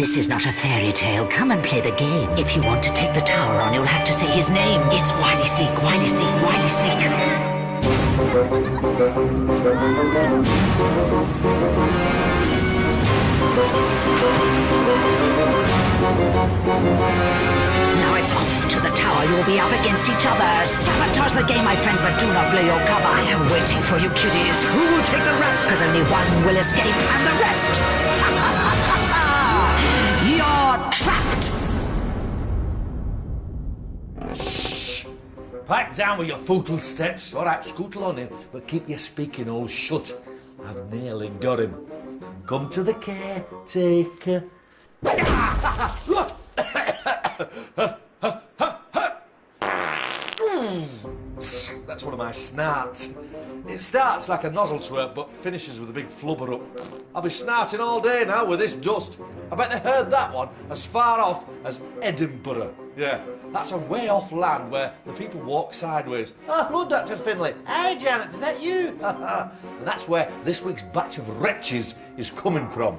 This is not a fairy tale. Come and play the game. If you want to take the tower on, you'll have to say his name. It's Wily Sneak, Wily Sneak, Wily Sneak. Now it's off to the tower. You'll be up against each other. Sabotage the game, my friend, but do not blow your cover. I am waiting for you, kiddies. Who will take the rap? Because only one will escape, and the rest... You're trapped! Shh! Pipe down with your footle steps. All right, scootle on in, but keep your speaking all shut. I've nearly got him. Come to the caretaker. That's one of my snarts. It starts like a nozzle twerp, but finishes with a big flubber up. I'll be snarting all day now with this dust. I bet they heard that one as far off as Edinburgh. Yeah, that's a way off land where the people walk sideways. Oh, hello, Dr. Finlay. Hey, Janet, is that you? And that's where this week's batch of wretches is coming from.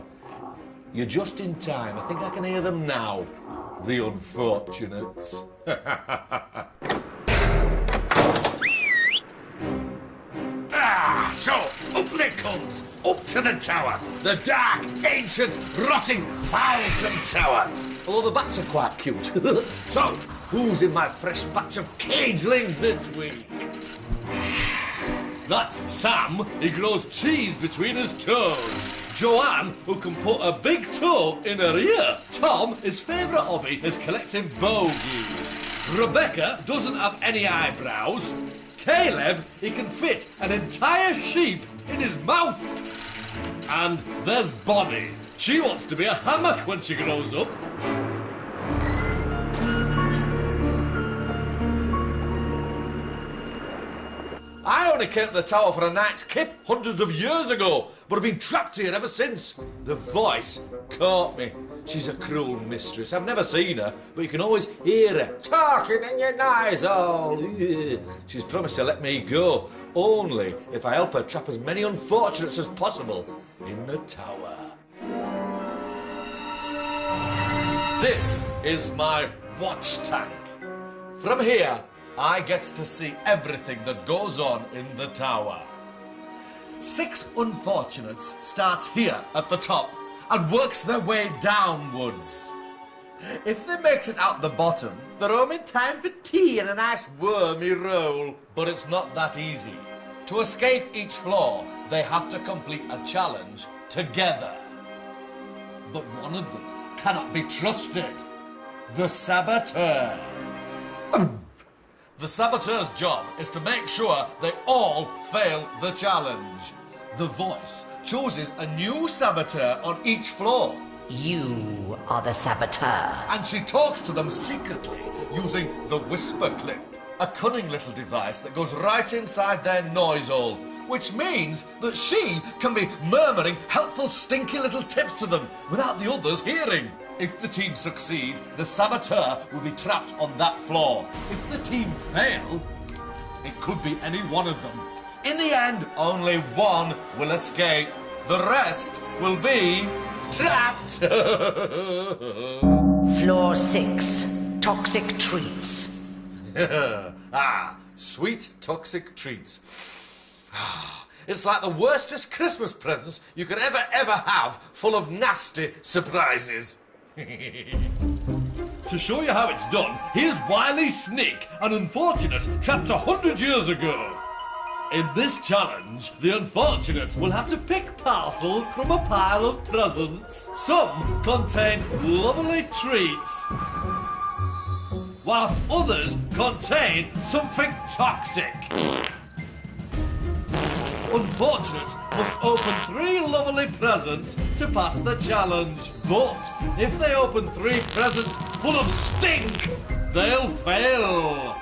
You're just in time. I think I can hear them now. The unfortunates. So, up they comes, up to the tower. The dark, ancient, rotting, foulsome tower. Although the bats are quite cute. So, who's in my fresh batch of cagelings this week? That's Sam. He grows cheese between his toes. Joanne, who can put a big toe in her ear. Tom, his favourite hobby is collecting bogies. Rebecca doesn't have any eyebrows. Caleb, he can fit an entire sheep in his mouth. And there's Bonnie. She wants to be a hammock when she grows up. I only came to the tower for a night's kip hundreds of years ago, but I've been trapped here ever since. The voice caught me. She's a cruel mistress. I've never seen her, but you can always hear her talking in your noise hole. She's promised to let me go, only if I help her trap as many unfortunates as possible in the tower. This is my watch tank. From here, I get to see everything that goes on in the tower. 6 unfortunates starts here at the top and works their way downwards. If they makes it out the bottom, they're home in time for tea and a nice wormy roll. But it's not that easy. To escape each floor, they have to complete a challenge together. But one of them cannot be trusted. The saboteur. The saboteur's job is to make sure they all fail the challenge. The voice chooses a new saboteur on each floor. You are the saboteur. And she talks to them secretly using the whisper clip, a cunning little device that goes right inside their noise hole, which means that she can be murmuring helpful stinky little tips to them without the others hearing. If the team succeed, the saboteur will be trapped on that floor. If the team fail, it could be any one of them. In the end, only one will escape. The rest will be trapped. Floor 6. Toxic treats. Sweet toxic treats. It's like the worstest Christmas presents you could ever have, full of nasty surprises. To show you how it's done, here's Wily Sneak, an unfortunate trapped 100 years ago. In this challenge, the unfortunates will have to pick parcels from a pile of presents. Some contain lovely treats, whilst others contain something toxic. Unfortunates must open 3 lovely presents to pass the challenge. But if they open 3 presents full of stink, they'll fail.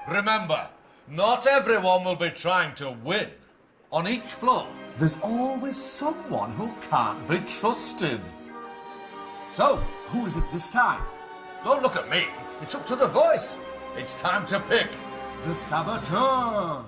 Remember, not everyone will be trying to win. On each floor, there's always someone who can't be trusted. So, who is it this time? Don't look at me. It's up to the voice. It's time to pick the saboteur.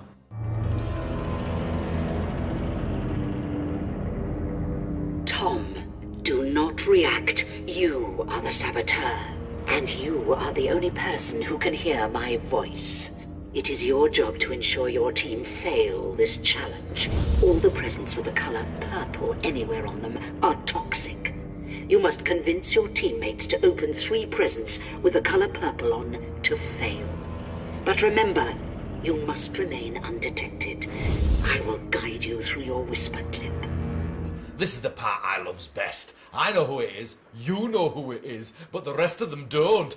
Tom, do not react. You are the saboteur. And you are the only person who can hear my voice. It is your job to ensure your team fail this challenge. All the presents with the color purple anywhere on them are toxic. You must convince your teammates to open 3 presents with the color purple on to fail. But remember, you must remain undetected. I will guide you through your whisper clip. This is the part I loves best. I know who it is, you know who it is, but the rest of them don't.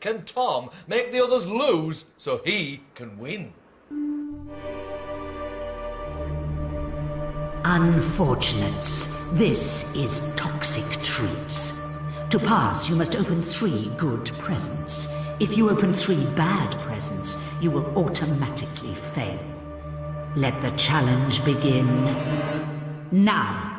Can Tom make the others lose so he can win? Unfortunates, this is toxic treats. To pass, you must open 3 good presents. If you open 3 bad presents, you will automatically fail. Let the challenge begin now.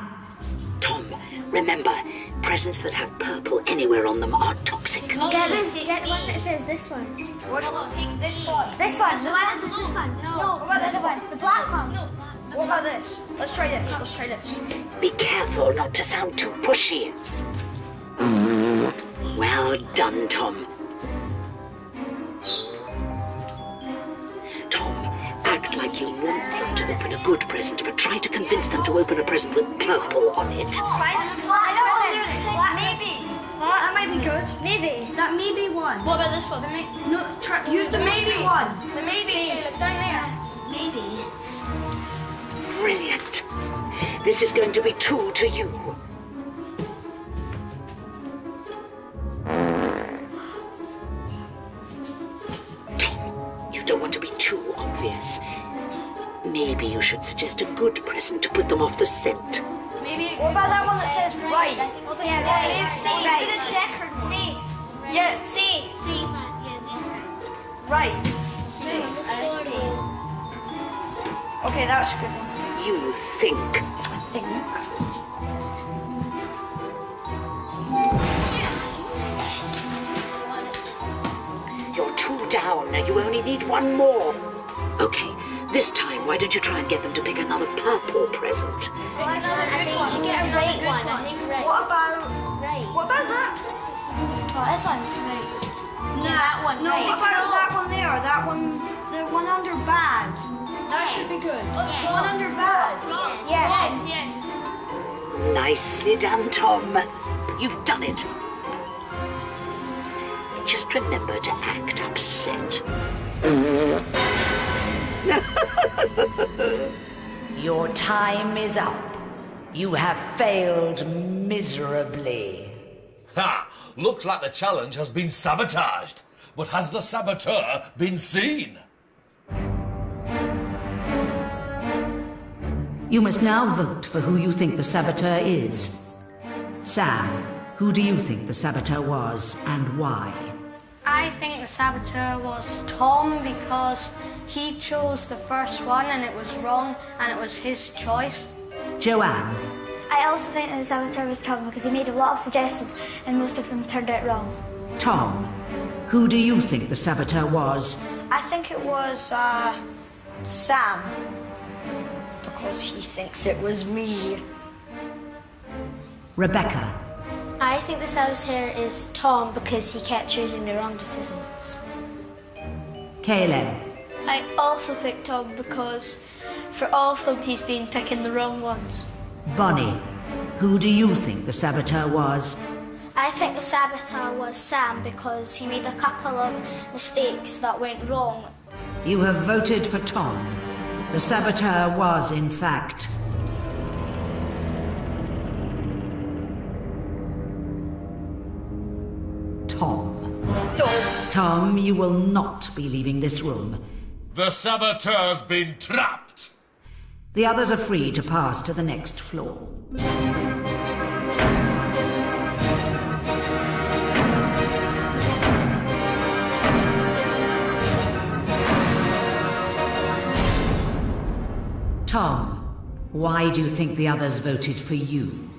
Tom, remember, presents that have purple anywhere on them are toxic. Get one that says this one. Which one? Pick this one. This one. The one that says this one. No. What about this one? The black one. No. What about this? Let's try this. Be careful not to sound too pushy. Well done, Tom. Tom, act like you want them to open a good present, but try to convince them to open a present with purple on it. Try the black. Maybe. That might be good. Maybe. That may be one. What about this one? Use the maybe one. The maybe, Caleb, down there. Maybe. Brilliant. This is going to be 2 to you. Tom, you don't want to be too obvious. Maybe you should suggest a good present to put them off the scent. Maybe. What about that one that says right? Right. Put a check or C. Yeah. C. Right. C. Okay, that's a good one. You think. You're 2 down. You only need 1 more. Okay, this time, why don't you try and get them to pick another purple present? Another good one. What about that? Oh, this one. Right. No, that one. No, what about that one there? That one, the one under bad. That should be good. One under bad. Yes. Nicely done, Tom. You've done it. Just remember to act upset. Your time is up. You have failed miserably. Ha! Looks like the challenge has been sabotaged. But has the saboteur been seen? You must now vote for who you think the saboteur is. Sam, who do you think the saboteur was and why? I think the saboteur was Tom because he chose the first one and it was wrong and it was his choice. Joanne, I also think that the saboteur was Tom because he made a lot of suggestions and most of them turned out wrong. Tom, who do you think the saboteur was? I think it was Sam because he thinks it was me. Rebecca, I think the saboteur is Tom because he kept choosing the wrong decisions. Caleb, I also picked Tom because for all of them he's been picking the wrong ones. Bonnie, who do you think the saboteur was? I think the saboteur was Sam because he made a couple of mistakes that went wrong. You have voted for Tom. The saboteur was, in fact, Tom. Tom, you will not be leaving this room. The saboteur's been trapped. The others are free to pass to the next floor. Tom, why do you think the others voted for you?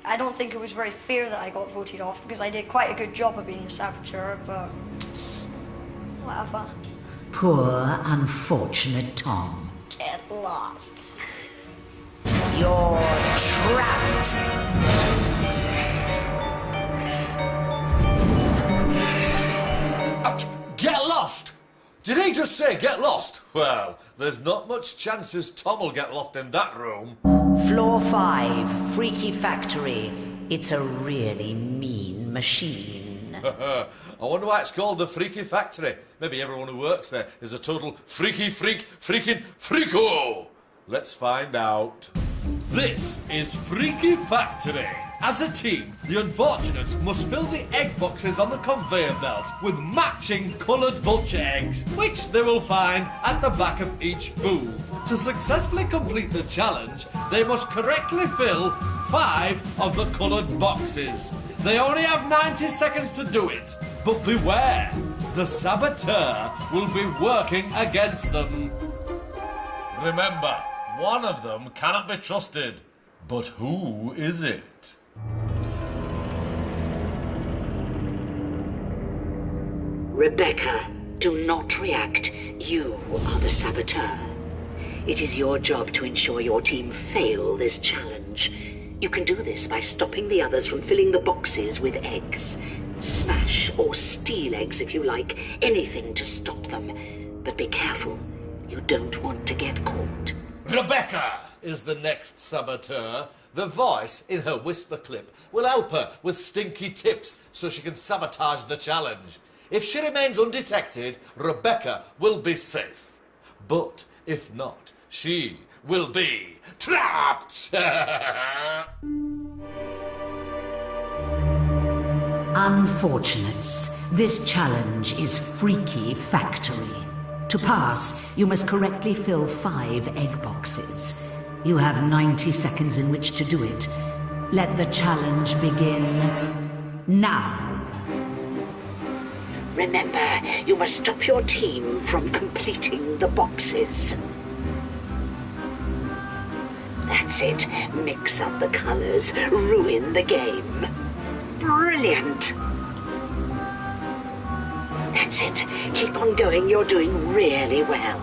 I don't think it was very fair that I got voted off because I did quite a good job of being the saboteur, but whatever. Poor, unfortunate Tom. Get lost. You're trapped. Get lost? Did he just say get lost? Well, there's not much chances Tom will get lost in that room. Floor 5, Freaky Factory. It's a really mean machine. I wonder why it's called the Freaky Factory. Maybe everyone who works there is a total freaking freako. Let's find out. This is Freaky Factory. As a team, the unfortunates must fill the egg boxes on the conveyor belt with matching coloured vulture eggs, which they will find at the back of each booth. To successfully complete the challenge, they must correctly fill 5 of the coloured boxes. They only have 90 seconds to do it, but beware, the saboteur will be working against them. Remember, one of them cannot be trusted. But who is it? Rebecca, do not react. You are the saboteur. It is your job to ensure your team fail this challenge. You can do this by stopping the others from filling the boxes with eggs. Smash or steal eggs if you like, anything to stop them. But be careful, you don't want to get caught. Rebecca is the next saboteur. The voice in her whisper clip will help her with stinky tips so she can sabotage the challenge. If she remains undetected, Rebecca will be safe. But if not, she will be trapped! Unfortunates, this challenge is Freaky Factory. To pass, you must correctly fill 5 egg boxes. You have 90 seconds in which to do it. Let the challenge begin now. Remember, you must stop your team from completing the boxes. That's it. Mix up the colors. Ruin the game. Brilliant. That's it. Keep on going. You're doing really well.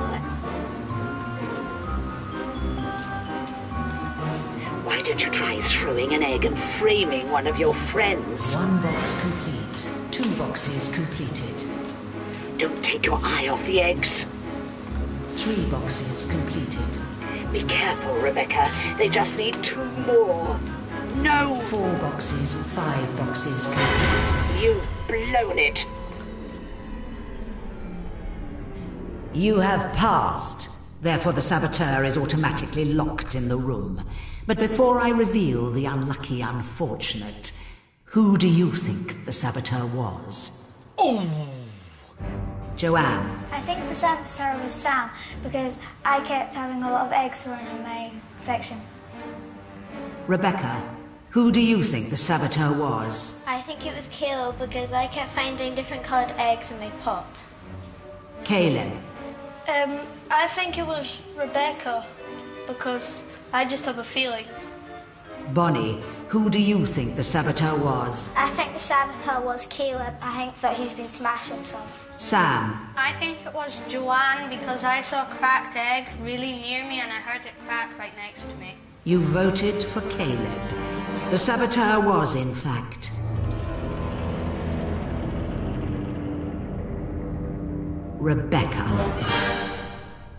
Why don't you try throwing an egg and framing one of your friends? 1 box complete. 2 boxes completed. Don't take your eye off the eggs. 3 boxes completed. Be careful, Rebecca. They just need 2 more. No! 4 boxes, 5 boxes completed. You've blown it. You have passed. Therefore, the saboteur is automatically locked in the room. But before I reveal the unlucky unfortunate, who do you think the saboteur was? Oh! Joanne. I think the saboteur was Sam because I kept having a lot of eggs thrown in my section. Rebecca. Who do you think the saboteur was? I think it was Caleb because I kept finding different coloured eggs in my pot. Caleb. I think it was Rebecca because I just have a feeling. Bonnie. Who do you think the saboteur was? I think the saboteur was Caleb. I think that he's been smashing some. Sam. I think it was Joanne because I saw a cracked egg really near me and I heard it crack right next to me. You voted for Caleb. The saboteur was, in fact, Rebecca.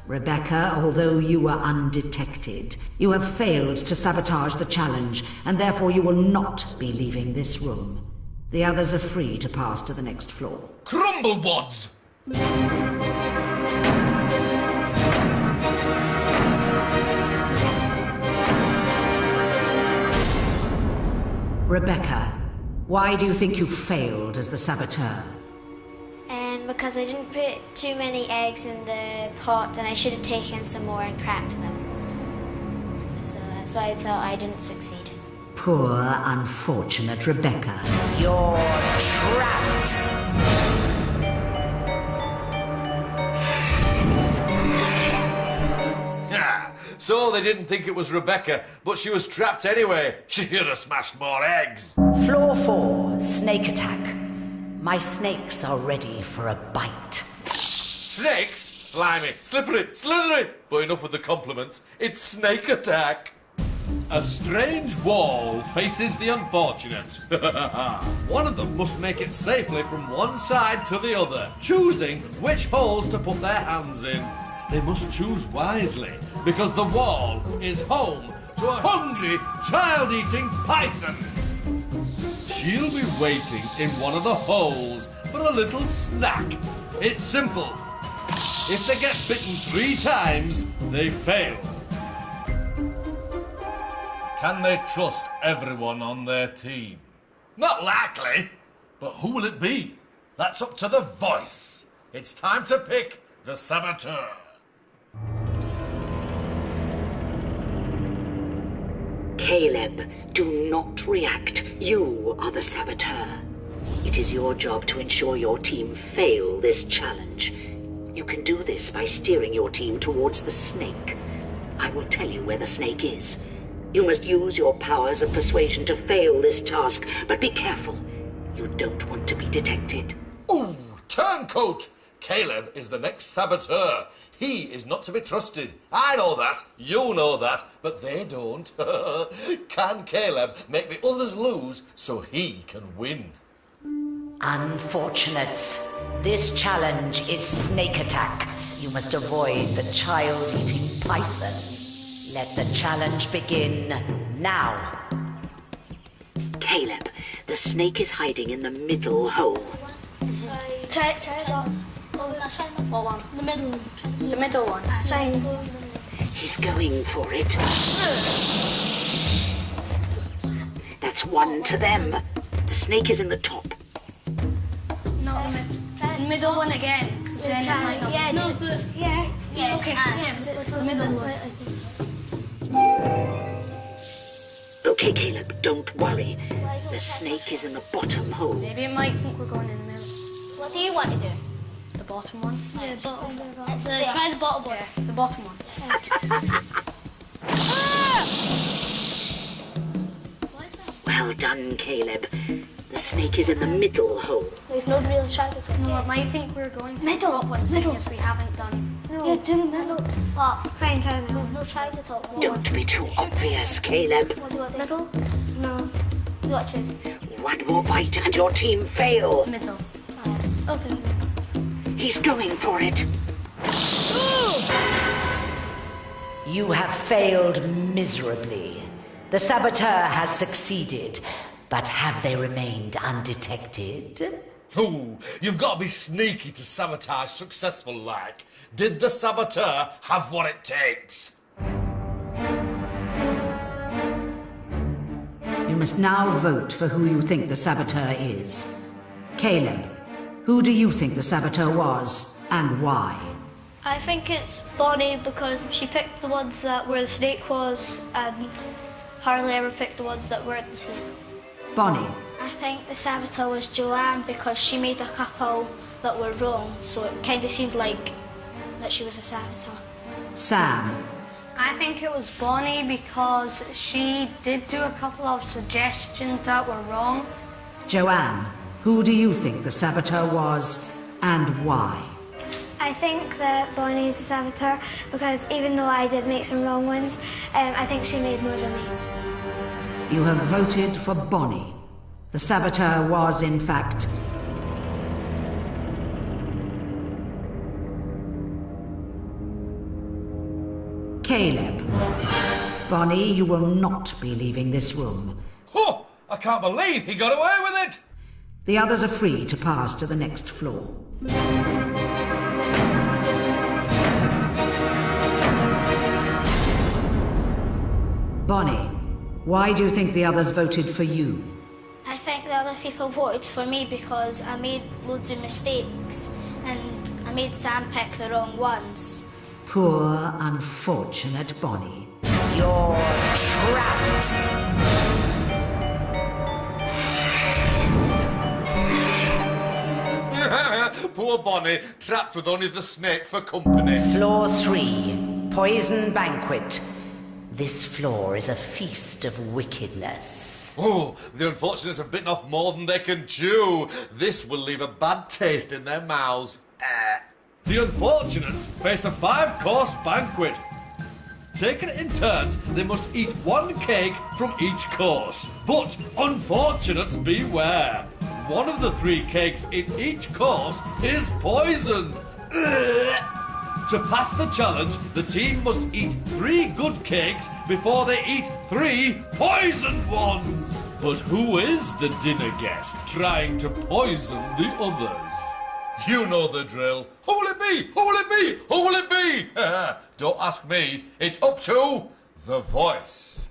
Rebecca, although you were undetected, you have failed to sabotage the challenge, and therefore you will not be leaving this room. The others are free to pass to the next floor. Crumblewads! Rebecca, why do you think you failed as the saboteur? Because I didn't put too many eggs in the pot and I should have taken some more and cracked them. So that's why I thought I didn't succeed. Poor, unfortunate Rebecca. You're trapped! Yeah, so they didn't think it was Rebecca, but she was trapped anyway. She should have smashed more eggs. Floor 4, snake attack. My snakes are ready for a bite. Snakes? Slimy, slippery, slithery. But enough with the compliments. It's snake attack. A strange wall faces the unfortunates. One of them must make it safely from one side to the other, choosing which holes to put their hands in. They must choose wisely, because the wall is home to a hungry, child-eating python. She'll be waiting in one of the holes for a little snack. It's simple. If they get bitten 3 times, they fail. Can they trust everyone on their team? Not likely. But who will it be? That's up to the voice. It's time to pick the saboteur. Caleb, do not react. You are the saboteur. It is your job to ensure your team fail this challenge. You can do this by steering your team towards the snake. I will tell you where the snake is. You must use your powers of persuasion to fail this task, but be careful. You don't want to be detected. Ooh, turncoat! Caleb is the next saboteur. He is not to be trusted. I know that, you know that, but they don't. Can Caleb make the others lose so he can win? Unfortunates, this challenge is snake attack. You must avoid the child-eating python. Let the challenge begin now. Caleb, the snake is hiding in the middle hole. Try that. What one? The middle one. The middle one. Fine. He's going for it. That's 1 to them. The snake is in the top. Not the middle one again, because then it might not. Yeah, no, but yeah. Okay. The middle one. Okay, Caleb, don't worry. The snake is in the bottom hole. Maybe it might think we're going in the middle. What do you want to do? The bottom one? Yeah, bottom. Try the bottom one. Yeah, the bottom one. Well done, Caleb. The snake is in the middle hole. We've not really tried it. No, it might think we're going to Middle, the top one, seeing middle. as we haven't done. No. Yeah, do the middle. Oh, fine, try the middle. We've not tried the top one. Don't be too obvious, Caleb. What do you want? Middle? No. You want to choose? One more bite and your team fail. Middle. Okay. He's going for it. You have failed miserably. The saboteur has succeeded, but have they remained undetected? Ooh, you've got to be sneaky to sabotage successful like. Did the saboteur have what it takes? You must now vote for who you think the saboteur is. Caleb, who do you think the saboteur was, and why? I think it's Bonnie because she picked the ones that where the snake was, and hardly ever picked the ones that weren't the snake. Bonnie, I think the saboteur was Joanne because she made a couple that were wrong, so it kind of seemed like that she was a saboteur. Sam, I think it was Bonnie because she did do a couple of suggestions that were wrong. Joanne, who do you think the saboteur was, and why? I think that Bonnie is the saboteur because even though I did make some wrong ones, I think she made more than me. You have voted for Bonnie. The saboteur was, in fact, Caleb. Bonnie, you will not be leaving this room. Oh, I can't believe he got away with it! The others are free to pass to the next floor. Bonnie, why do you think the others voted for you? I think the other people voted for me because I made loads of mistakes and I made Sam pick the wrong ones. Poor, unfortunate Bonnie. You're trapped. Poor Bonnie, trapped with only the snake for company. Floor 3, Poison Banquet. This floor is a feast of wickedness. Oh, the unfortunates have bitten off more than they can chew. This will leave a bad taste in their mouths. The unfortunates face a 5-course banquet. Taking it in turns, they must eat one cake from each course. But unfortunates beware. One of the 3 cakes in each course is poisoned. To pass the challenge, the team must eat 3 good cakes before they eat 3 poisoned ones. But who is the dinner guest trying to poison the others? You know the drill. Who will it be? Who will it be? Who will it be? Don't ask me. It's up to the voice.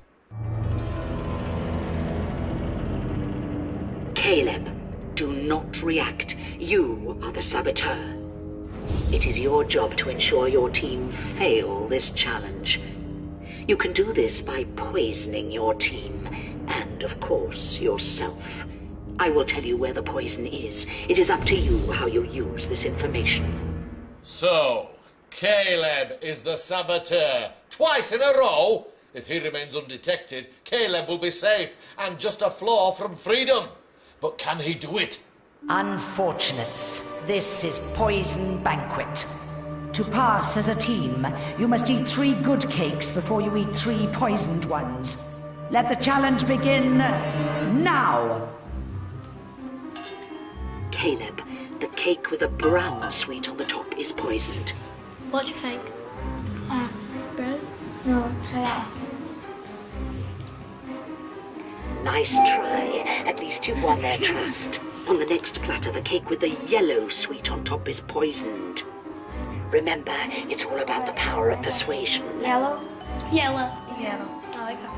Caleb, do not react. You are the saboteur. It is your job to ensure your team fail this challenge. You can do this by poisoning your team and, of course, yourself. I will tell you where the poison is. It is up to you how you use this information. So, Caleb is the saboteur. Twice in a row? If he remains undetected, Caleb will be safe and just a flaw from freedom. But can he do it? Unfortunates, this is Poison Banquet. To pass as a team, you must eat 3 good cakes before you eat 3 poisoned ones. Let the challenge begin now! Caleb, the cake with a brown sweet on the top is poisoned. What do you think? Brown? No, try that one. Nice try. At least you've won their trust. On the next platter, the cake with the yellow sweet on top is poisoned. Remember, it's all about the power of persuasion. Yellow? Yellow. Yellow. I like that.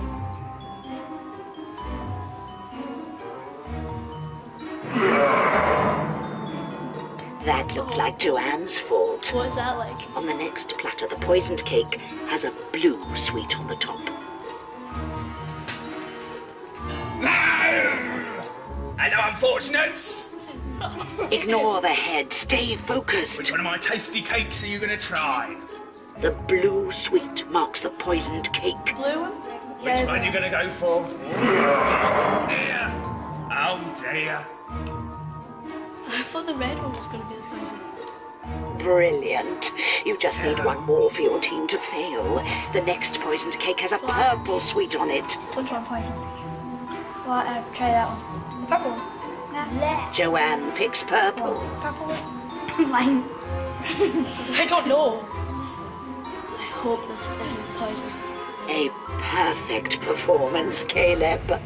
That looked like Joanne's fault. What is that like? On the next platter, the poisoned cake has a blue sweet on the top. Hello, unfortunates! Ignore the head. Stay focused. Which one of my tasty cakes are you going to try? The blue sweet marks the poisoned cake. Blue one? Which one are you going to go for? Oh dear. Oh dear. I thought the red one was going to be the poison. Brilliant. You just need one more for your team to fail. The next poisoned cake has a purple sweet on it. Which one poisoned? Well, try that one. The purple one? Yeah. Joanne picks purple. Purple one? Mine. I don't know. I hope this isn't poison. A perfect performance, Caleb.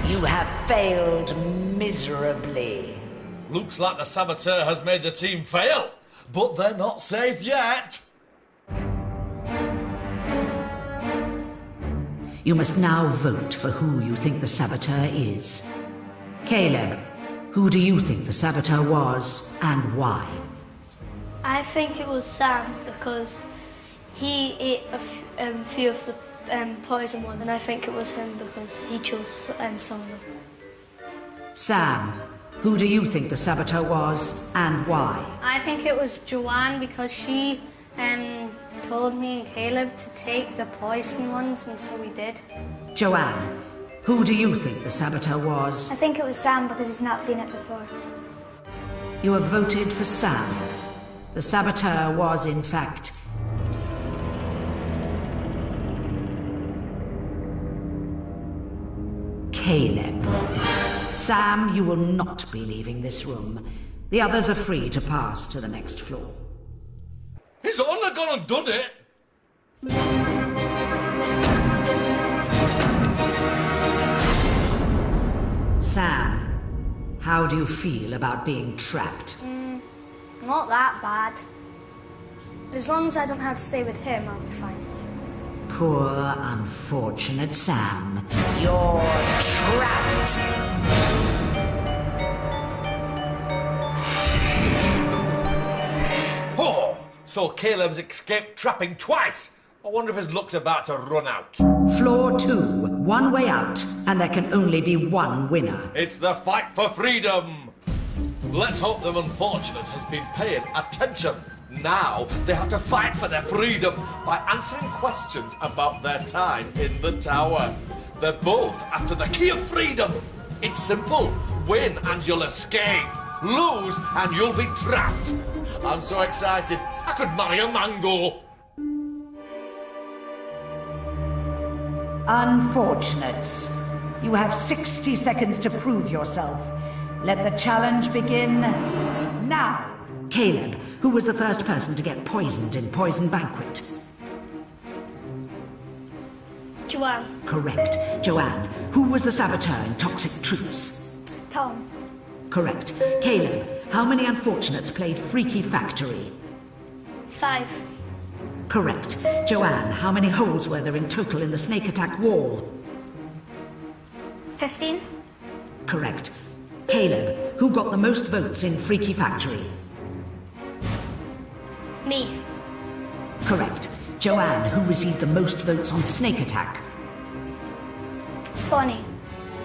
You have failed miserably. Looks like the saboteur has made the team fail, but they're not safe yet. You must now vote for who you think the saboteur is. Caleb, who do you think the saboteur was and why? I think it was Sam because he ate a few of the poison ones, and I think it was him because he chose some of them. Sam, who do you think the saboteur was and why? I think it was Joanne because she told me and Caleb to take the poison ones, and so we did. Joanne, who do you think the saboteur was? I think it was Sam because he's not been it before. You have voted for Sam. The saboteur was, in fact, Caleb. Sam, you will not be leaving this room. The others are free to pass to the next floor. He's only gone and done it. Sam, how do you feel about being trapped? Not that bad. As long as I don't have to stay with him, I'll be fine. Poor, unfortunate Sam. You're trapped. Oh, so Caleb's escaped trapping twice. I wonder if his luck's about to run out. Floor 2, one way out, and there can only be one winner. It's the fight for freedom. Let's hope the unfortunates has been paying attention. Now they have to fight for their freedom by answering questions about their time in the tower. They're both after the key of freedom. It's simple. Win and you'll escape. lose, and you'll be trapped. I'm so excited, I could marry a mango. Unfortunates. You have 60 seconds to prove yourself. Let the challenge begin now. Caleb, who was the first person to get poisoned in Poison Banquet? Joanne. Correct. Joanne, who was the saboteur in Toxic Truths? Tom. Correct. Caleb, how many unfortunates played Freaky Factory? 5. Correct. Joanne, how many holes were there in total in the snake attack wall? 15. Correct. Caleb, who got the most votes in Freaky Factory? Me. Correct. Joanne, who received the most votes on snake attack? Bonnie.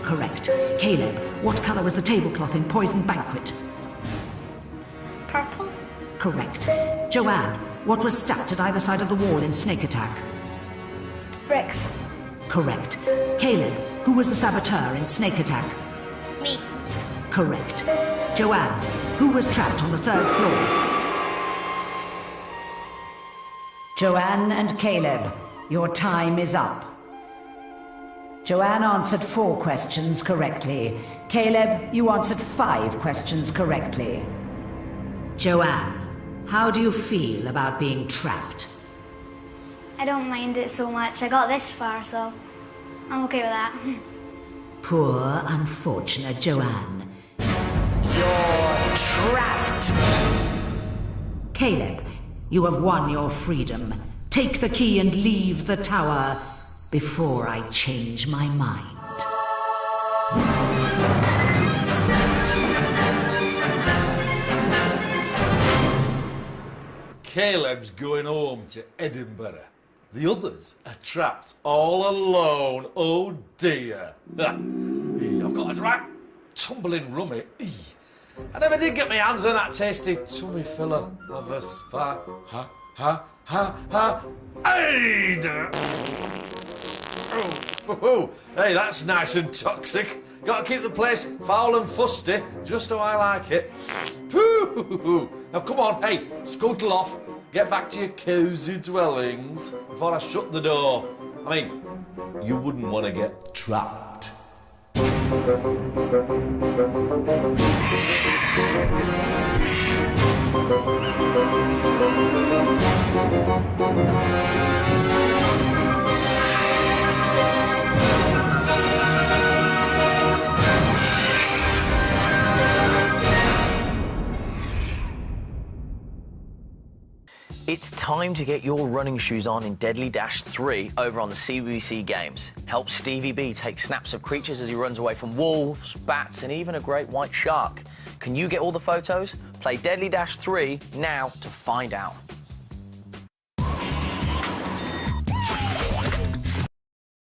Correct. Caleb, what colour was the tablecloth in Poison Banquet? Purple. Correct. Joanne, what was stacked at either side of the wall in snake attack? Bricks. Correct. Caleb, who was the saboteur in snake attack? Me. Correct. Joanne, who was trapped on the 3rd floor? Joanne and Caleb, your time is up. Joanne answered 4 questions correctly. Caleb, you answered 5 questions correctly. Joanne, how do you feel about being trapped? I don't mind it so much. I got this far, so I'm okay with that. Poor, unfortunate Joanne. You're trapped. Caleb, you have won your freedom. Take the key and leave the tower before I change my mind. Caleb's going home to Edinburgh. The others are trapped all alone. Oh dear. I've got a right tumbling rummy. I never did get my hands on that tasty tummy filler of a spy. Hey! Oh, hey, that's nice and toxic. Got to keep the place foul and fusty, just how I like it. Now come on, hey, scuttle off. Get back to your cosy dwellings before I shut the door. I mean, you wouldn't want to get trapped. It's time to get your running shoes on in Deadly Dash 3 over on the CBBC Games. Help Stevie B take snaps of creatures as he runs away from wolves, bats and even a great white shark. Can you get all the photos? Play Deadly Dash 3 now to find out.